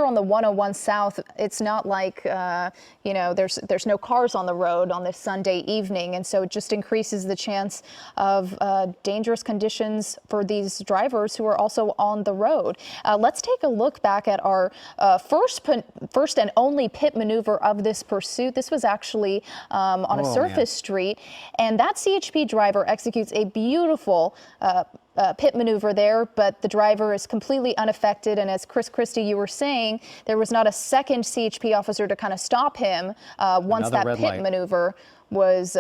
On the 101 South, it's not like, there's no cars on the road on this Sunday evening. And so it just increases the chance of dangerous conditions for these drivers who are also on the road. Let's take a look back at our first and only pit maneuver of this pursuit. This was actually on a surface street. And that CHP driver executes a beautiful pit maneuver there, but the driver is completely unaffected. And as Chris Christie, you were saying, there was not a second CHP officer to kind of stop him once that pit maneuver was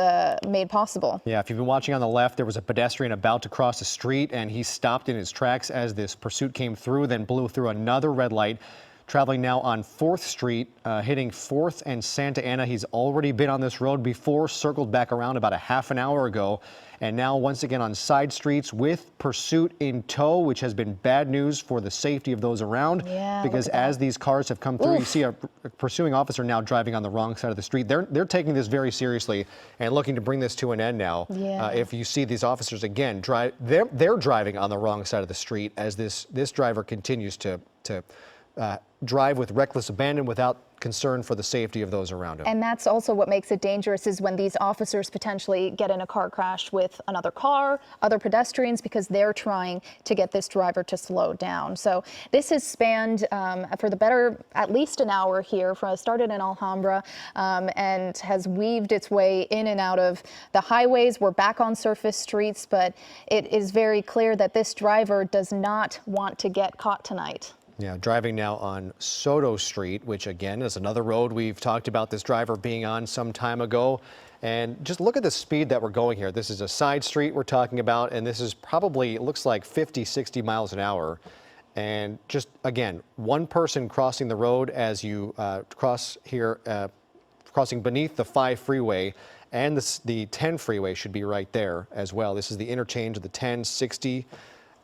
made possible. Yeah, if you've been watching on the left, there was a pedestrian about to cross the street, and he stopped in his tracks as this pursuit came through, then blew through another red light. Traveling now on 4th Street, hitting 4th and Santa Ana. He's already been on this road before, circled back around about a half an hour ago. And now once again on side streets with pursuit in tow, which has been bad news for the safety of those around. Yeah, because as these cars have come through, you see a pursuing officer now driving on the wrong side of the street. They're taking this very seriously and looking to bring this to an end now. Yeah. If you see these officers again, they're driving on the wrong side of the street as this driver continues to drive with reckless abandon without concern for the safety of those around him. And that's also what makes it dangerous, is when these officers potentially get in a car crash with another car, other pedestrians, because they're trying to get this driver to slow down. So this has spanned for the better at least an hour here. Started in Alhambra and has weaved its way in and out of the highways. We're back on surface streets, but it is very clear that this driver does not want to get caught tonight. Yeah, driving now on Soto Street, which again is another road we've talked about this driver being on some time ago. And just look at the speed that we're going here. This is a side street we're talking about, and this is probably, it looks like 50, 60 miles an hour. And just again, one person crossing the road as you cross here, crossing beneath the 5 freeway, and the 10 freeway should be right there as well. This is the interchange of the 10, 60,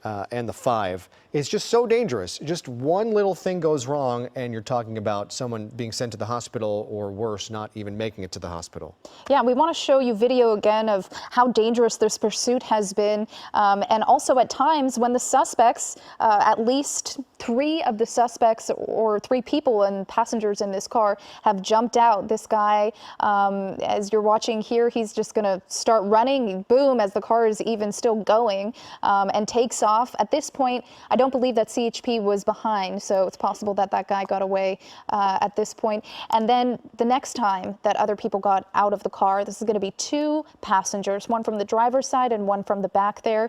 and the 5. It's just so dangerous. Just one little thing goes wrong and you're talking about someone being sent to the hospital, or worse, not even making it to the hospital. Yeah, we want to show you video again of how dangerous this pursuit has been, and also at times when the suspects, at least 3 of the suspects or 3 people and passengers in this car have jumped out. This guy, as you're watching here, he's just going to start running, boom, as the car is even still going, and takes off. At this point, I don't believe that CHP was behind, so it's possible that that guy got away at this point. And then the next time that other people got out of the car, this is going to be 2 passengers, one from the driver's side and one from the back there.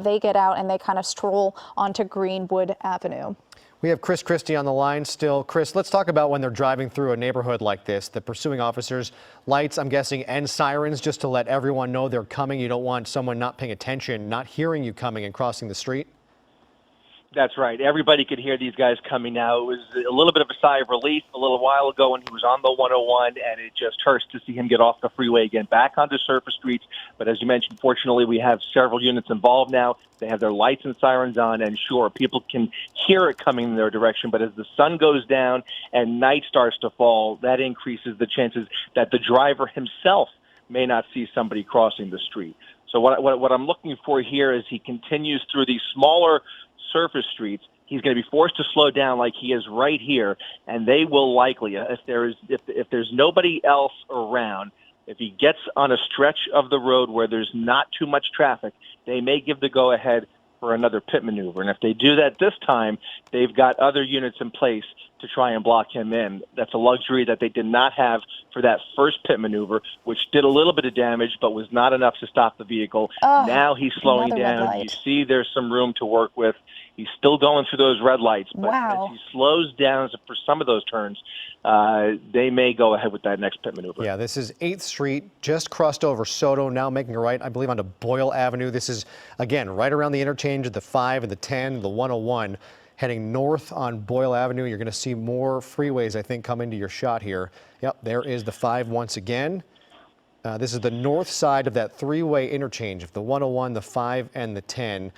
They get out and they kind of stroll onto Greenwood Avenue. We have Chris Christie on the line still. Chris, let's talk about when they're driving through a neighborhood like this, the pursuing officers, lights, I'm guessing, and sirens just to let everyone know they're coming. You don't want someone not paying attention, not hearing you coming and crossing the street. That's right. Everybody could hear these guys coming now. It was a little bit of a sigh of relief a little while ago when he was on the 101, and it just hurts to see him get off the freeway again, back onto surface streets. But as you mentioned, fortunately, we have several units involved now. They have their lights and sirens on, and sure, people can hear it coming in their direction. But as the sun goes down and night starts to fall, that increases the chances that the driver himself may not see somebody crossing the street. So what I'm looking for here is he continues through these smaller surface streets. He's going to be forced to slow down like he is right here, and they will likely, if there's nobody else around, if he gets on a stretch of the road where there's not too much traffic, they may give the go-ahead for another pit maneuver. And if they do that this time, they've got other units in place to try and block him in. That's a luxury that they did not have for that first pit maneuver, which did a little bit of damage but was not enough to stop the vehicle. Now he's slowing down. You see there's some room to work with. He's still going through those red lights, but as he slows down for some of those turns, they may go ahead with that next pit maneuver. Yeah, this is 8th Street, just crossed over Soto, now making a right, I believe, onto Boyle Avenue. This is, again, right around the interchange of the 5 and the 10, the 101. Heading north on Boyle Avenue, you're going to see more freeways, I think, come into your shot here. Yep, there is the 5 once again. This is the north side of that 3-way interchange of the 101, the 5, and the 10.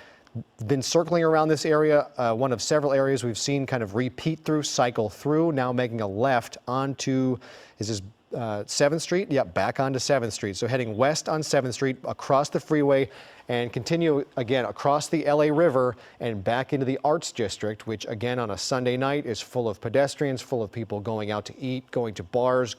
Been circling around this area, one of several areas we've seen kind of repeat through, cycle through, now making a left onto, is this 7th Street, yep, back onto 7th Street. So heading west on 7th Street, across the freeway, and continue again across the LA River and back into the Arts District, which again on a Sunday night is full of pedestrians, full of people going out to eat, going to bars,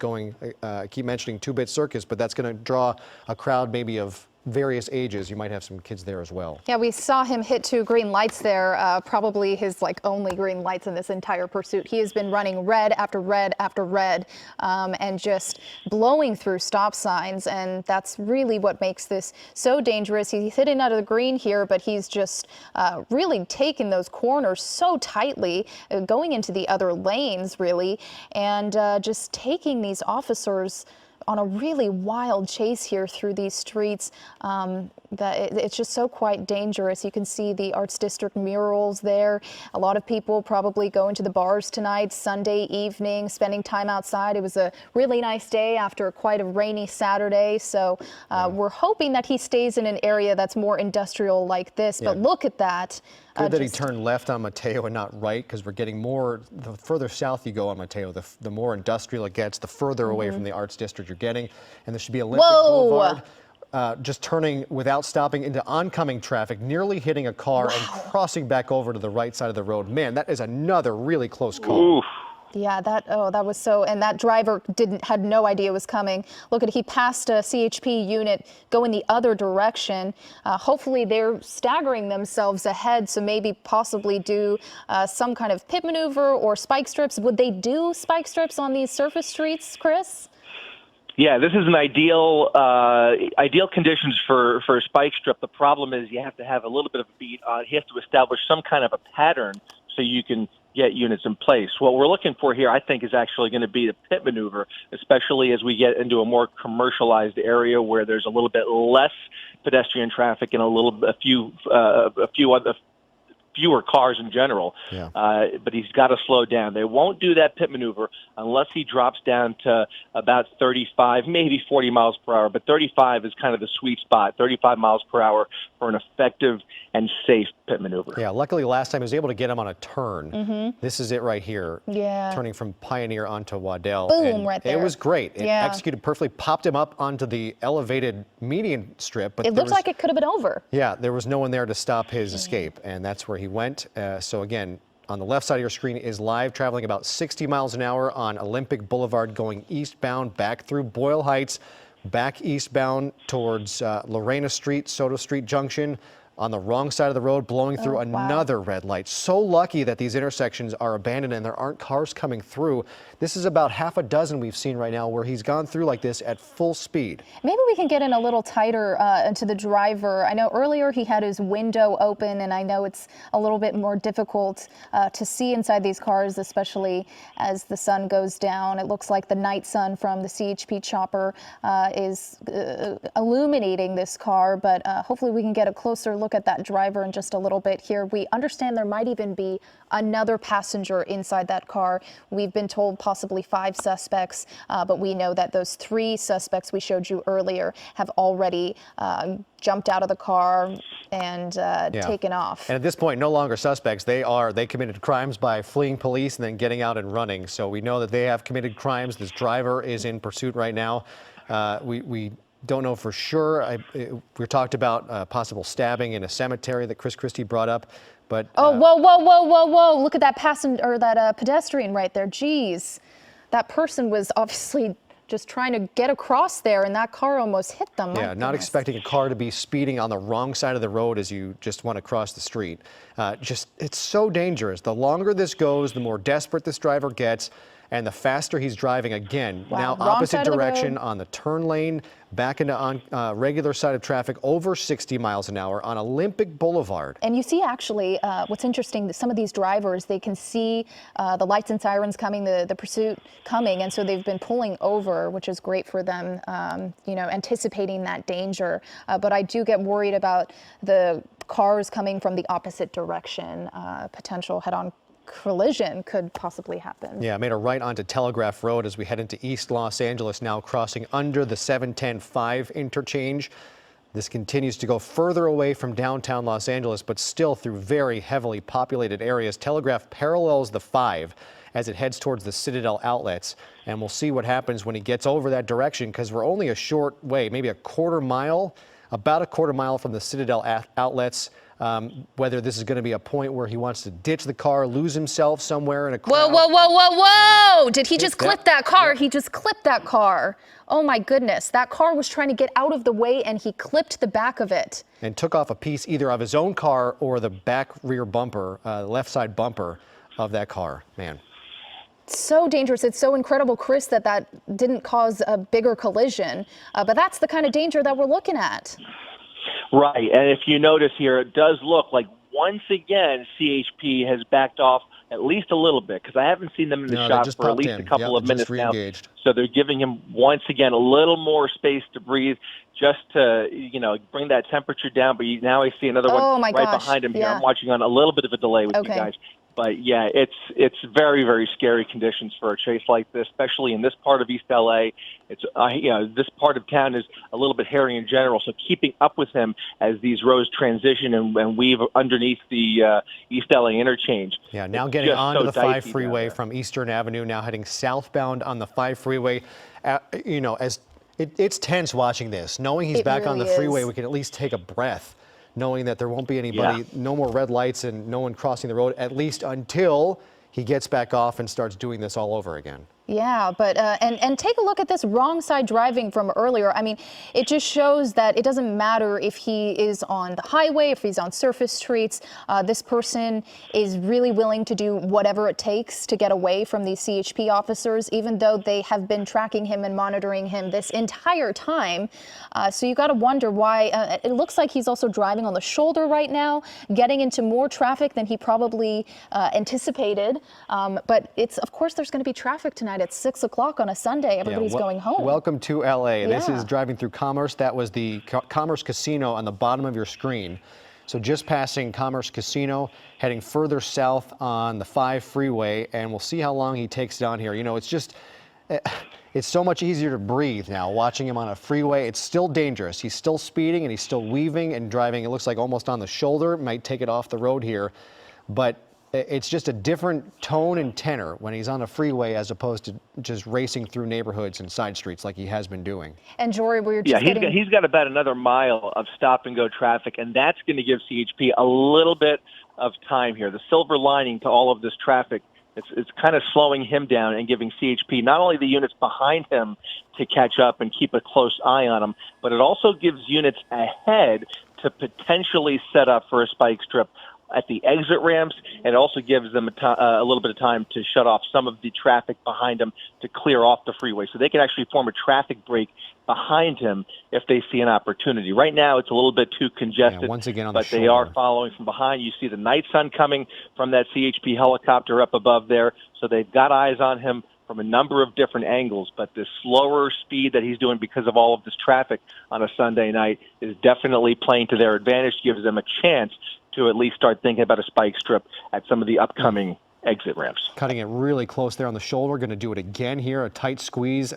I keep mentioning Two Bit Circus, but that's going to draw a crowd maybe of various ages. You might have some kids there as well. Yeah, we saw him hit 2 green lights there, probably his only green lights in this entire pursuit. He has been running red after red after red, and just blowing through stop signs, and that's really what makes this so dangerous. He's hitting out of the green here, but he's just really taking those corners so tightly, going into the other lanes really, and just taking these officers on a really wild chase here through these streets. That it's just so quite dangerous. You can see the Arts District murals there. A lot of people probably going to the bars tonight, Sunday evening, spending time outside. It was a really nice day after quite a rainy Saturday. So we're hoping that he stays in an area that's more industrial like this. But look at that. Good that he turned left on Mateo and not right, because we're getting more, the further south you go on Mateo, the more industrial it gets, the further away from the Arts District you're getting. And there should be Olympic Boulevard. Just turning without stopping into oncoming traffic, nearly hitting a car and crossing back over to the right side of the road. Man, that is another really close call. Oof. Yeah, that was so, and that driver had no idea it was coming. Look at, he passed a CHP unit going the other direction. Hopefully they're staggering themselves ahead, so maybe possibly do some kind of pit maneuver or spike strips. Would they do spike strips on these surface streets, Chris? Yeah, this is an ideal conditions for a spike strip. The problem is you have to have a little bit of a beat. You have to establish some kind of a pattern so you can get units in place. What we're looking for here, I think, is actually going to be the pit maneuver, especially as we get into a more commercialized area where there's a little bit less pedestrian traffic and fewer cars in general. Yeah. But he's got to slow down. They won't do that pit maneuver unless he drops down to about 35, maybe 40 miles per hour. But 35 is kind of the sweet spot, 35 miles per hour for an effective and safe pit maneuver. Yeah, luckily last time he was able to get him on a turn. This is it right here. Yeah. Turning from Pioneer onto Waddell. Boom, and right there. It was great. It Yeah. executed perfectly, popped him up onto the elevated median strip. But It looked like it could have been over. Yeah, there was no one there to stop his escape, and that's where he went. So again, on the left side of your screen is live, traveling about 60 miles an hour on Olympic Boulevard, going eastbound back through Boyle Heights, back eastbound towards Lorena Street, Soto Street Junction. On the wrong side of the road, blowing through another red light. So lucky that these intersections are abandoned and there aren't cars coming through. This is about half a dozen we've seen right now where he's gone through like this at full speed. Maybe we can get in a little tighter into the driver. I know earlier he had his window open, and I know it's a little bit more difficult to see inside these cars, especially as the sun goes down. It looks like the night sun from the CHP chopper is illuminating this car, but hopefully we can get a closer look at that driver in just a little bit here. We understand there might even be another passenger inside that car. We've been told possibly 5 suspects, but we know that those 3 suspects we showed you earlier have already jumped out of the car and taken off. And at this point, no longer suspects. They committed crimes by fleeing police and then getting out and running. So we know that they have committed crimes. This driver is in pursuit right now. We don't know for sure. We talked about possible stabbing in a cemetery that Chris Christie brought up, but whoa! Look at that passenger or that pedestrian right there. Jeez, that person was obviously just trying to get across there, and that car almost hit them. Yeah, not expecting a car to be speeding on the wrong side of the road as you just want to cross the street. It's so dangerous. The longer this goes, the more desperate this driver gets. And the faster he's driving again, now opposite direction on the turn lane, back into regular side of traffic, over 60 miles an hour on Olympic Boulevard. And you see actually, what's interesting, that some of these drivers, they can see the lights and sirens coming, the pursuit coming, and so they've been pulling over, which is great for them, anticipating that danger. But I do get worried about the cars coming from the opposite direction, potential head-on collision could possibly happen. Yeah, made a right onto Telegraph Road as we head into East Los Angeles, now crossing under the 710-5 interchange. This continues to go further away from downtown Los Angeles, but still through very heavily populated areas. Telegraph parallels the 5 as it heads towards the Citadel outlets. And we'll see what happens when he gets over that direction, because we're only a short way, maybe a quarter mile, about a quarter mile from the Citadel outlets. Whether this is going to be a point where he wants to ditch the car, lose himself somewhere in a crowd. Whoa. Did he just clip that car? He just clipped that car. Oh my goodness. That car was trying to get out of the way and he clipped the back of it. And took off a piece either of his own car or the back rear bumper, left side bumper of that car. Man. So dangerous. It's so incredible, Chris, that didn't cause a bigger collision. But that's the kind of danger that we're looking at. Right, and if you notice here, it does look like once again CHP has backed off at least a little bit, because I haven't seen them in the shot for at least a couple of minutes now. So they're giving him once again a little more space to breathe, just to bring that temperature down. But now I see another one right behind him here. I'm watching on a little bit of a delay with you guys. But yeah, it's very, very scary conditions for a chase like this, especially in this part of East LA. It's this part of town is a little bit hairy in general, so keeping up with him as these roads transition and weave underneath the East LA interchange. Yeah, now getting onto the 5 freeway from Eastern Avenue, now heading southbound on the 5 freeway. As it's tense watching this, knowing he's back on the freeway, we can at least take a breath, knowing that there won't be anybody, no more red lights and no one crossing the road, at least until he gets back off and starts doing this all over again. Yeah, but and take a look at this wrong side driving from earlier. I mean, it just shows that it doesn't matter if he is on the highway, if he's on surface streets. This person is really willing to do whatever it takes to get away from these CHP officers, even though they have been tracking him and monitoring him this entire time. So you got to wonder why. It looks like he's also driving on the shoulder right now, getting into more traffic than he probably anticipated. But of course, there's going to be traffic tonight at 6 o'clock on a Sunday. Everybody's going home. Welcome to LA. This is driving through Commerce. That was the Commerce Casino on the bottom of your screen. So just passing Commerce Casino, heading further south on the 5 freeway, and we'll see how long he takes down here. It's so much easier to breathe now watching him on a freeway. It's still dangerous. He's still speeding and he's still weaving and driving. It looks like almost on the shoulder. Might take it off the road here, but it's just a different tone and tenor when he's on a freeway as opposed to just racing through neighborhoods and side streets like he has been doing. And Jory, we're just he's got about another mile of stop and go traffic, and that's going to give CHP a little bit of time here. The silver lining to all of this traffic, it's kind of slowing him down and giving CHP not only the units behind him to catch up and keep a close eye on him, but it also gives units ahead to potentially set up for a spike strip at the exit ramps, and also gives them a little bit of time to shut off some of the traffic behind them to clear off the freeway. So they can actually form a traffic break behind him if they see an opportunity. Right now, it's a little bit too congested, once again on but they are following from behind. You see the night sun coming from that CHP helicopter up above there, so they've got eyes on him from a number of different angles, but the slower speed that he's doing because of all of this traffic on a Sunday night is definitely playing to their advantage, gives them a chance to at least start thinking about a spike strip at some of the upcoming exit ramps. Cutting it really close there on the shoulder. Going to do it again here. A tight squeeze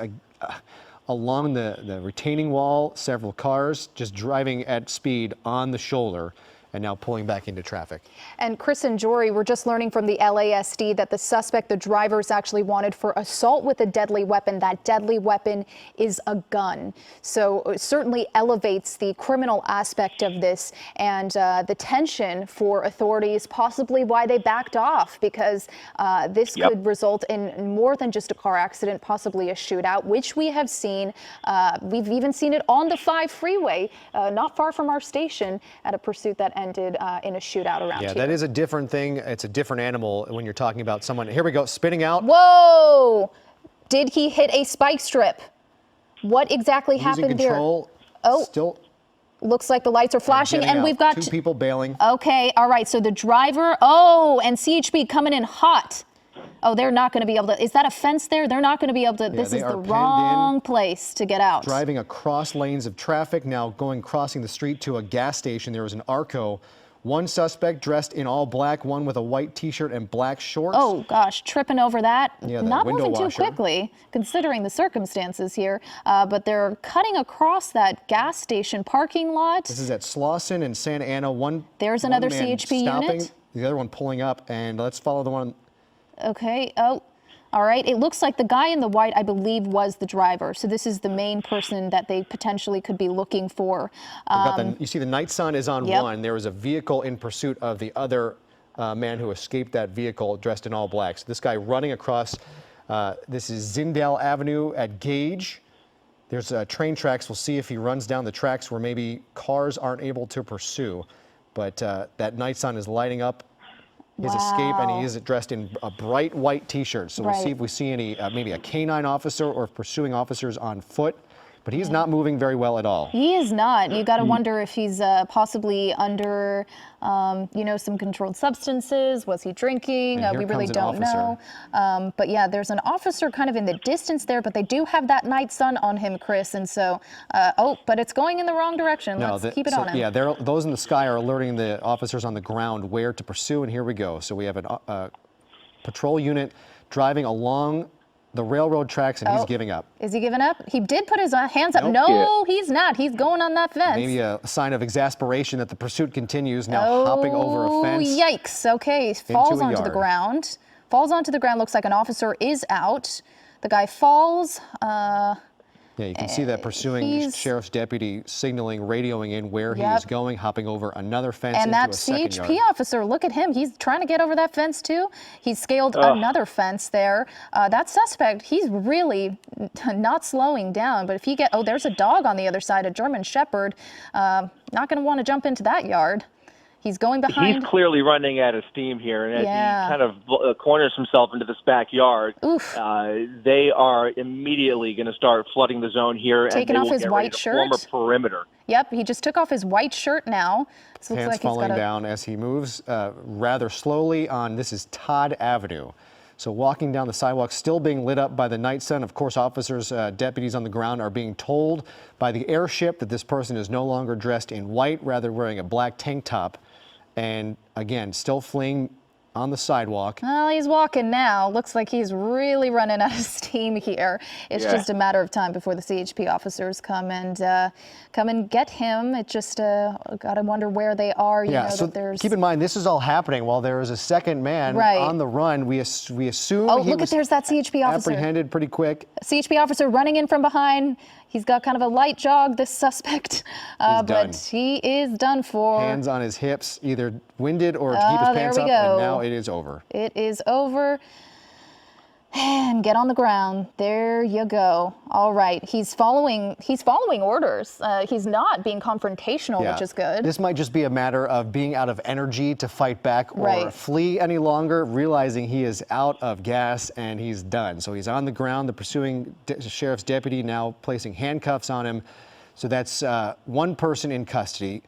along the retaining wall. Several cars just driving at speed on the shoulder, and now pulling back into traffic. And Chris and Jory, we're just learning from the LASD that the suspect, the driver, is actually wanted for assault with a deadly weapon. That deadly weapon is a gun. So it certainly elevates the criminal aspect of this and the tension for authorities, possibly why they backed off, because this could result in more than just a car accident, possibly a shootout, which we have seen. We've even seen it on the 5 freeway, not far from our station, at a pursuit that ended in a shootout around here. Yeah, that is a different thing. It's a different animal when you're talking about someone. Here we go, spinning out. Whoa! Did he hit a spike strip? What exactly happened there? Oh, still looks like the lights are flashing, and we've got 2 people bailing. Okay, all right. So the driver. Oh, and CHP coming in hot. Oh, they're not going to be able to. Is that a fence there? They're not going to be able to. This is the wrong place to get out. Driving across lanes of traffic, now crossing the street to a gas station. There was an Arco One suspect dressed in all black, one with a white t-shirt and black shorts. Oh gosh, tripping over that. Yeah, the Not window moving too washer. quickly, considering the circumstances here. But they're cutting across that gas station parking lot. This is at Slauson and Santa Ana. There's one another man CHP stopping, unit. the other one pulling up, and let's follow the one. Okay. Oh, all right. It looks like the guy in the white, I believe, was the driver. So this is the main person that they potentially could be looking for. You see the night sun is on Yep. one. There was a vehicle in pursuit of the other man who escaped that vehicle dressed in all black. So this guy running across, this is Zindale Avenue at Gage. There's train tracks. We'll see if he runs down the tracks where maybe cars aren't able to pursue. But that night sun is lighting up his escape, and he is dressed in a bright white t-shirt. So we'll see if we see any, maybe a canine officer or pursuing officers on foot. But he's not moving very well at all. He is not. You got to wonder if he's possibly under, some controlled substances. Was he drinking? And here We really comes an don't know. But yeah, there's an officer kind of in the distance there, but they do have that night sun on him, Chris. And so, but it's going in the wrong direction. Let's keep it on him. Yeah, those in the sky are alerting the officers on the ground where to pursue, and here we go. So we have a patrol unit driving along the railroad tracks, and he's giving up. Is he giving up? He did put his hands up. Nope. No, he's not. He's going on that fence. Maybe a sign of exasperation that the pursuit continues, now hopping over a fence. Oh, yikes. Okay, falls a onto the yard. ground. Falls onto the ground. Looks like an officer is out. The guy falls. Yeah, you can see that pursuing he's- sheriff's deputy signaling, radioing in where he Yep. is going, hopping over another fence And into that a second CHP yard. officer, look at him. He's trying to get over that fence too. He's scaled another fence there. That suspect, he's really not slowing down. But if he there's a dog on the other side, a German Shepherd. Not going to want to jump into that yard. He's going behind. He's clearly running out of steam here, and as Yeah. he kind of corners himself into this backyard, Oof. they are immediately going to start flooding the zone here, Taking and they off will his get white ready to form a shirt. perimeter. Yep, he just took off his white shirt now. This looks Hands like he's falling got down as he moves rather slowly on, this is Todd Avenue. So walking down the sidewalk, still being lit up by the night sun. Of course, officers, deputies on the ground are being told by the airship that this person is no longer dressed in white, rather wearing a black tank top. And again, still fleeing on the sidewalk. Well, he's walking now. Looks like he's really running out of steam here. It's Yeah. just a matter of time before the CHP officers come and get him. It just gotta wonder where they are. You know, So that there's. keep in mind, this is all happening while there is a second man Right. on the run. We assume Oh, he look was there's that CHP officer. apprehended pretty quick. CHP officer running in from behind. He's got kind of a light jog, this suspect, done. but he is done for. Hands on his hips, either winded or to keep his there pants we up, go. and now it is over. It is over. And get on the ground. There you go. All right. He's following orders. He's not being confrontational, which is good. This might just be a matter of being out of energy to fight back or Right. flee any longer, realizing he is out of gas and he's done. So he's on the ground. The pursuing sheriff's deputy now placing handcuffs on him. So that's one person in custody.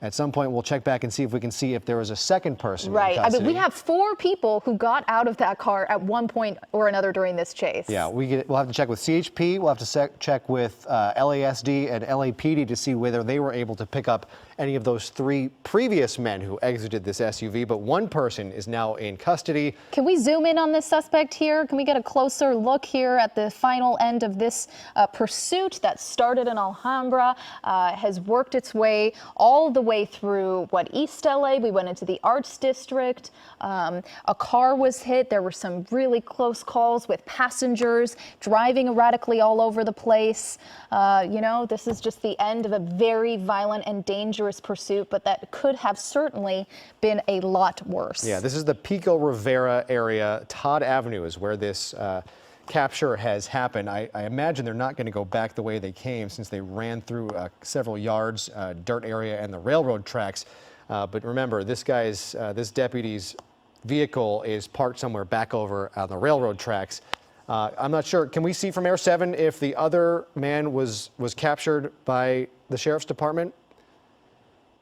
At some point, we'll check back and see if we can see if there was a second person Right. in I custody. mean, we have 4 people who got out of that car at one point or another during this chase. Yeah, we'll have to check with CHP. We'll have to check with LASD and LAPD to see whether they were able to pick up any of those 3 previous men who exited this SUV. But one person is now in custody. Can we zoom in on this suspect here? Can we get a closer look here at the final end of this pursuit that started in Alhambra, has worked its way all the way through East LA? We went into the Arts District. A car was hit. There were some really close calls with passengers driving erratically all over the place. This is just the end of a very violent and dangerous pursuit, but that could have certainly been a lot worse. Yeah, this is the Pico Rivera area. Todd Avenue is where this capture has happened. I imagine they're not going to go back the way they came, since they ran through several yards, dirt area, and the railroad tracks. But remember, this deputy's vehicle is parked somewhere back over on the railroad tracks. I'm not sure. Can we see from Air 7 if the other man was captured by the sheriff's department?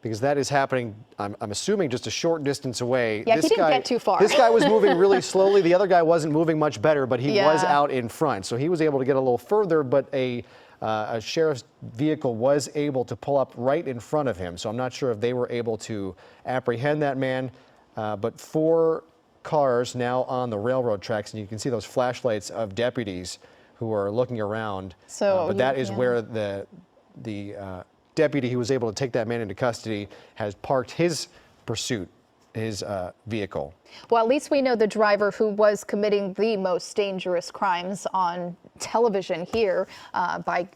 Because that is happening, I'm assuming, just a short distance away. Yeah, he didn't get too far. This guy was moving really slowly. The other guy wasn't moving much better, but he was Yeah. out in front. So he was able to get a little further, but a a sheriff's vehicle was able to pull up right in front of him. So I'm not sure if they were able to apprehend that man, but 4 cars now on the railroad tracks, and you can see those flashlights of deputies who are looking around. So, but that is yeah. where the deputy who was able to take that man into custody has parked his pursuit, his vehicle. Well, at least we know the driver who was committing the most dangerous crimes on television here by,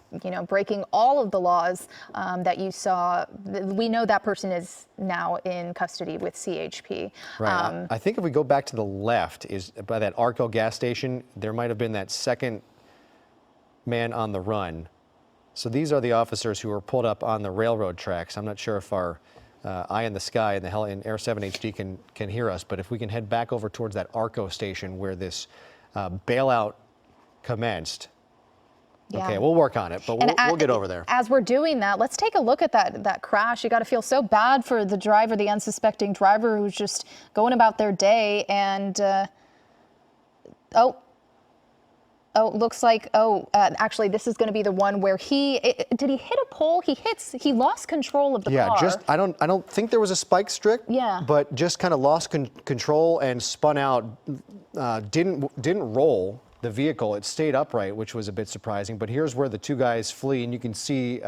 breaking all of the laws that you saw. We know that person is now in custody with CHP. Right. I think if we go back to the left, is by that Arco gas station, there might have been that second man on the run. So these are the officers who were pulled up on the railroad tracks. I'm not sure if our eye in the sky and in Air 7 HD can hear us, but if we can head back over towards that Arco station where this bailout commenced. Yeah. Okay, we'll work on it, but we'll get over there. As we're doing that, let's take a look at that crash. You got to feel so bad for the driver, the unsuspecting driver who's just going about their day and, looks like, actually, this is going to be the one where did he hit a pole? He lost control of the car. Yeah, I don't think there was a spike strip. Yeah. But just kind of lost control and spun out, didn't roll the vehicle. It stayed upright, which was a bit surprising. But here's where the 2 guys flee, and you can see